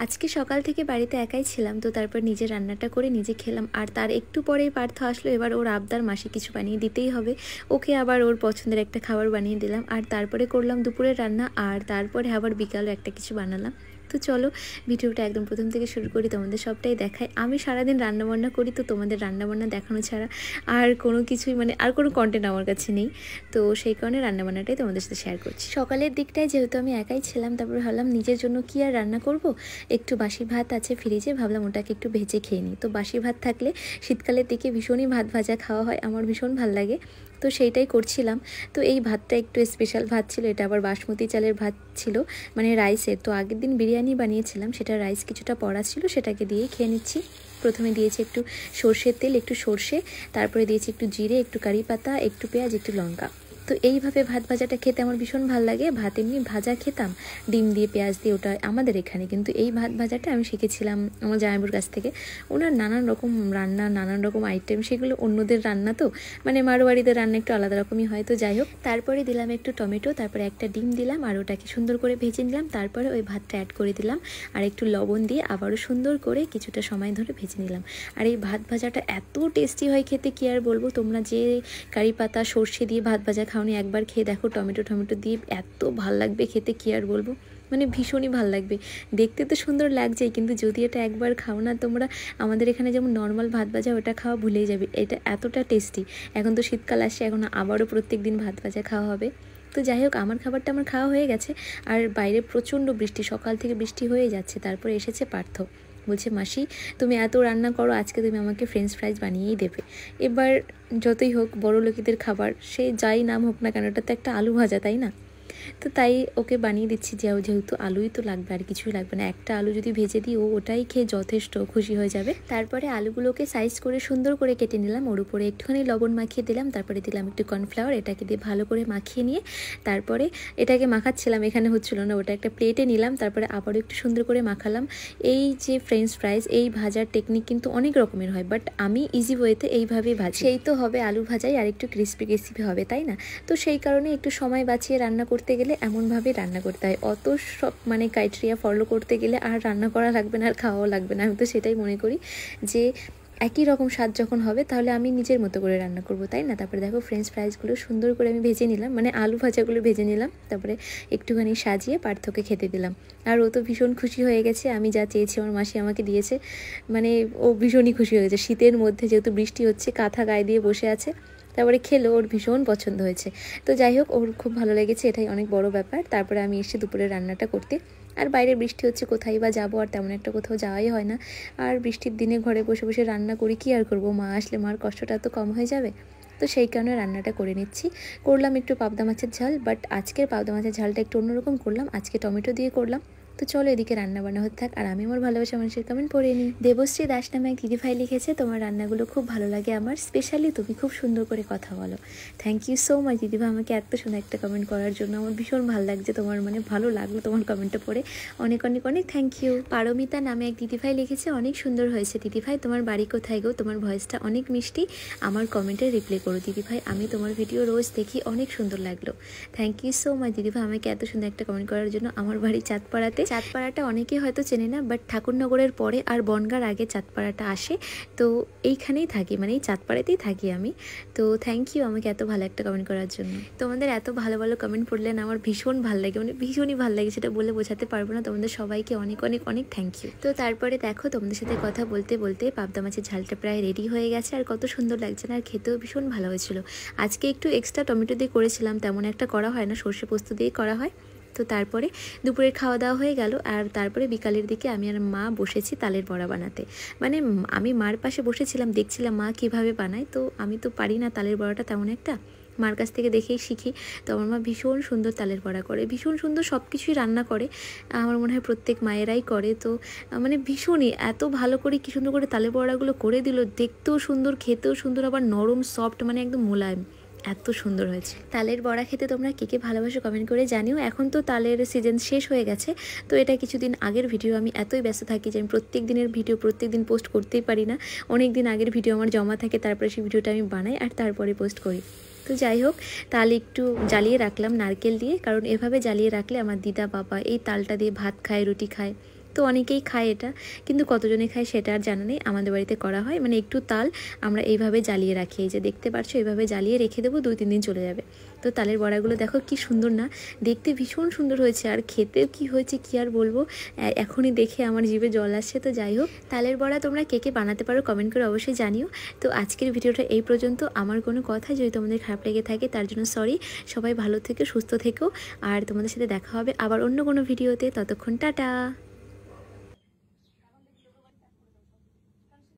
আজকে সকাল থেকে বাড়িতে একাই ছিলাম, তো তারপর নিজে রান্নাটা করে নিজে খেলাম। আর তার একটু পরেই পার্থ আসলো। এবার ওর আবদার, মাসি কিছু বানিয়ে দিতেই হবে ওকে। আবার ওর পছন্দের একটা খাবার বানিয়ে দিলাম। আর তারপরে করলাম দুপুরের রান্না, আর তারপরে আবার বিকালে একটা কিছু বানালাম। তো চলো ভিডিওটা একদম প্রথম থেকে শুরু করি, তোমাদের সবটাই দেখাই। আমি সারাদিন রান্নাবান্না করি, তো তোমাদের রান্নাবান্না দেখানো ছাড়া আর কোনো কিছুই আর কোনো কন্টেন্ট আমার কাছে নেই। তো সেই কারণে রান্নাবান্নাটাই তোমাদের সাথে শেয়ার করছি। সকালের দিকটায় যেহেতু আমি একাই ছিলাম, তারপরে ভাবলাম নিজের জন্য কি আর রান্না করব, একটু বাসি ভাত আছে ফ্রিজে, ভাবলাম ওটাকে একটু ভেজে খেয়ে নিই। তো বাসি ভাত থাকলে শীতকালের দিকে ভীষণই ভাত ভাজা খাওয়া হয়, আমার ভীষণ ভাল লাগে, তো সেইটাই করছিলাম। তো এই ভাতটা একটু স্পেশাল ভাত ছিল, এটা আবার বাসমতি চালের ভাত ছিল, রাইসের। তো আগের দিন বিরিয়ানি বানিয়েছিলাম, সেটা রাইস কিছুটা পড়া ছিল, সেটাকে দিয়েই খেয়ে নিচ্ছি। প্রথমে দিয়েছি একটু সর্ষের তেল, একটু সর্ষে, তারপরে দিয়েছি একটু জিরে, একটু কারি পাতা, একটু পেঁয়াজ, একটু লঙ্কা। তো এইভাবে ভাত ভাজাটা খেতে আমার ভীষণ ভালো লাগে। ভাত এমনি ভাজা খেতাম ডিম দিয়ে, পেঁয়াজ দিয়ে, ওটা আমাদের এখানে। কিন্তু এই ভাত ভাজাটা আমি শিখেছিলাম আমার জামাইবাবুর কাছ থেকে। ওনার নানান রকম রান্না, নানান রকম আইটেম, সেগুলো অন্যদের রান্না, তো মারোয়াড়িদের রান্না একটু আলাদা রকমই হয়। তো যাই হোক, তারপরে দিলাম একটু টমেটো, তারপরে একটা ডিম দিলাম, আর ওটাকে সুন্দর করে ভেজে নিলাম। তারপরে ওই ভাতটা অ্যাড করে দিলাম, আর একটু লবণ দিয়ে আবারও সুন্দর করে কিছুটা সময় ধরে ভেজে নিলাম। আর এই ভাত ভাজাটা এত টেস্টি হয় খেতে, কি আর বলবো। তোমরা যে কারি পাতা সর্ষে দিয়ে ভাত ভাজা খাওনি, একবার খেয়ে দেখো। টমেটো দিয়ে এত ভাল লাগবে খেতে, কি আর বলবো। ভীষণই ভাল লাগবে। দেখতে তো সুন্দর লাগছেই, কিন্তু যদি এটা একবার খাও না তোমরা, আমাদের এখানে যেমন নর্মাল ভাত ভাজা ওটা খাওয়া ভুলেই যাবে, এটা এতটা টেস্টি। এখন তো শীতকাল আসছে, এখন আবারও প্রত্যেক দিন ভাত ভাজা খাওয়া হবে। তো যাই হোক, আমার খাবারটা আমার খাওয়া হয়ে গেছে। আর বাইরে প্রচণ্ড বৃষ্টি, সকাল থেকে বৃষ্টি হয়ে যাচ্ছে। তারপরে এসেছে পার্থ, বলছে মাসি তুমি এত রান্না করো, আজকে তুমি আমাকে ফ্রেঞ্চ ফ্রাইজ বানিয়েই দেবে। এবার যতই হোক বড় লোকেদের খাবার, সে যাই নাম হোক না কেন, এটা তো একটা আলু ভাজা, তাই না? তো তাই ওকে বানিয়ে দিচ্ছি, যেহেতু আলুই তো লাগবে, আর কিছুই লাগবে না। একটা আলু যদি ভেজে দিই, ওটাই খেয়ে যথেষ্ট খুশি হয়ে যাবে। তারপরে আলুগুলোকে সাইজ করে সুন্দর করে কেটে নিলাম, ওর উপরে একটুখানি লবণ মাখিয়ে দিলাম, তারপরে দিলাম একটু কর্নফ্লাওয়ার, এটাকে দিয়ে ভালো করে মাখিয়ে নিয়ে তারপরে এটাকে মাখাচ্ছিলাম, এখানে হচ্ছিল না, ওটা একটা প্লেটে নিলাম। তারপরে আবারও একটু সুন্দর করে মাখালাম। এই যে ফ্রেঞ্চ ফ্রাইজ, এই ভাজার টেকনিক কিন্তু অনেক রকমের হয়, বাট আমি ইজি ওয়েতে এইভাবেই ভাজি। সেই তো হবে আলু ভাজাই, আর একটু ক্রিস্পি ক্রিস্পি হবে, তাই না? তো সেই কারণে একটু সময় বাঁচিয়ে রান্না করতে গেলে এমনভাবে রান্না করতে হয়। অত সব ক্রাইটেরিয়া ফলো করতে গেলে আর রান্না করা লাগবে না, আর খাওয়াও লাগবে না। আমি তো সেটাই মনে করি, যে একই রকম স্বাদ যখন হবে, তাহলে আমি নিজের মতো করে রান্না করব, তাই না? তারপরে দেখো ফ্রেঞ্চ ফ্রাইজগুলো সুন্দর করে আমি ভেজে নিলাম, আলু ভাজাগুলো ভেজে নিলাম। তারপরে একটুখানি সাজিয়ে পার্থকে খেতে দিলাম। আর ও তো ভীষণ খুশি হয়ে গেছে, আমি যা চেয়েছি আমার মাসি আমাকে দিয়েছে। ও ভীষণই খুশি হয়ে গেছে। শীতের মধ্যে যেহেতু বৃষ্টি হচ্ছে, কাঁথা গায়ে দিয়ে বসে আছে, তারপরে খেলো, ওর ভীষণ পছন্দ হয়েছে। তো যাই হোক, ওর খুব ভালো লেগেছে, এটাই অনেক বড় ব্যাপার। তারপরে আমি এসে দুপুরের রান্নাটা করতে, আর বাইরে বৃষ্টি হচ্ছে, কোথায় বা যাবো, আর তেমন একটা কোথাও যাওয়াই হয় না। আর বৃষ্টির দিনে ঘরে বসে বসে রান্না করি, কি আর করবো, মা আসলে মার কষ্টটা তো কম হয়ে যাবে। তো সেই কারণে রান্নাটা করে নিচ্ছি। করলাম একটু পাবদা মাছের ঝাল, বাট আজকের পাবদা মাছের ঝালটা একটু অন্যরকম করলাম, আজকে টমেটো দিয়ে করলাম। তো চলো এদিকে রান্না বান্না হতে থাক, আর আমি আমার ভালোবাসা মানুষের কমেন্ট পড়ে নিই। দেবশ্রী দাস নামে এক দিদিভাই লিখেছে, তোমার রান্নাগুলো খুব ভালো লাগে আমার, স্পেশালি তুমি খুব সুন্দর করে কথা বলো। থ্যাংক ইউ সো মাচ দিদিভাই, আমাকে এত সুন্দর একটা কমেন্ট করার জন্য। আমার ভীষণ ভালো লাগছে, তোমার ভালো লাগলো তোমার কমেন্টটা পড়ে, অনেক অনেক অনেক থ্যাংক ইউ। পারমিতা নামে এক দিদিভাই লিখেছে, অনেক সুন্দর হয়েছে দিদিভাই, তোমার বাড়ি কোথায় গো, তোমার ভয়েসটা অনেক মিষ্টি, আমার কমেন্টে রিপ্লাই করো দিদিভাই, আমি তোমার ভিডিও রোজ দেখি, অনেক সুন্দর লাগলো। থ্যাংক ইউ সো মাচ দিদিভাই, আমাকে এত সুন্দর একটা কমেন্ট করার জন্য। আমার বাড়ি চাঁদপাড়াতে। চাঁদপাড়াটা অনেকেই হয়তো চেনে না, বাট ঠাকুরনগরের পরে আর বনগাঁর আগে চাঁদপাড়াটা আসে। তো এইখানেই থাকি, এই চাঁদপাড়াতেই থাকি আমি। তো থ্যাংক ইউ আমাকে এত ভালো একটা কমেন্ট করার জন্য। তোমাদের এত ভালো ভালো কমেন্ট পড়লে না আমার ভীষণ ভালো লাগে, ভীষণই ভালো লাগে, সেটা বলে বোঝাতে পারবো না। তোমাদের সবাইকে অনেক অনেক অনেক থ্যাংক ইউ। তো তারপরে দেখো, তোমাদের সাথে কথা বলতে বলতে পাবদা মাছের ঝালটা প্রায় রেডি হয়ে গেছে, আর কত সুন্দর লাগছে না, আর খেতেও ভীষণ ভালো হয়েছিল। আজকে একটু এক্সট্রা টমেটো দিয়ে করেছিলাম, তেমন একটা করা হয় না, সর্ষে পোস্ত দিয়েই করা হয়। তো তারপরে দুপুরের খাওয়া দাওয়া হয়ে গেল, আর তারপরে বিকালের দিকে আমি আর মা বসেছি তালের বড়া বানাতে। আমি মার পাশে বসেছিলাম, দেখছিলাম মা কিভাবে বানায়। তো আমি তো পারি না তালের বড়াটা তেমন একটা, মার কাছ থেকে দেখেই শিখি। তো আমার মা ভীষণ সুন্দর তালের বড়া করে, ভীষণ সুন্দর সব কিছুই রান্না করে, আমার মনে হয় প্রত্যেক মায়েরাই করে। তো ভীষণই এত ভালো করে কি সুন্দর করে তালের বড়াগুলো করে দিল, দেখতেও সুন্দর, খেতেও সুন্দর, আবার নরম সফট, একদম মোলায়েম, এত সুন্দর হয়েছে। তালের বড়া খেতে তোমরা কে কে ভালোবাসো কমেন্ট করে জানিও। এখন তো তালের সিজন শেষ হয়ে গেছে, তো এটা কিছুদিন আগের ভিডিও। আমি এতই ব্যস্ত থাকি যে আমি প্রত্যেক দিনের ভিডিও প্রত্যেক দিন পোস্ট করতেই পারি না, অনেক দিন আগের ভিডিও আমার জমা থাকে, তারপরে সেই ভিডিওটা আমি বানাই আর তারপরে পোস্ট করি। তো যাই হোক, তাল একটু জ্বালিয়ে রাখলাম নারকেল দিয়ে, কারণ এভাবে জ্বালিয়ে রাখলে আমার দিদা বাবা এই তালটা দিয়ে ভাত খায়, রুটি খায়, তো অনেকেই খায় এটা, কিন্তু কতজনে খায় সেটা আর জানা নেই। আমাদের বাড়িতে করা হয়, মানে একটু তাল আমরা এইভাবে জ্বালিয়ে রাখি, এই যে দেখতে পাচ্ছ এইভাবে জ্বালিয়ে রেখে দেবো, 2-3 দিন চলে যাবে। তো তালের বড়াগুলো দেখো কি সুন্দর না, দেখতে ভীষণ সুন্দর হয়েছে, আর খেতেও কি হয়েছে কি আর বলবো, এখনই দেখে আমার জিভে জল আসছে। তো যাই হোক, তালের বড়া তোমরা কে কে বানাতে পারো কমেন্ট করে অবশ্যই জানিও। তো আজকের ভিডিওটা এই পর্যন্ত। আমার কোনো কথা যদি তোমাদের খারাপ লেগে থাকে তার জন্য সরি। সবাই ভালো থেকো, সুস্থ থেকো, আর তোমাদের সাথে দেখা হবে আবার অন্য কোনো ভিডিওতে। ততক্ষণ টাটা।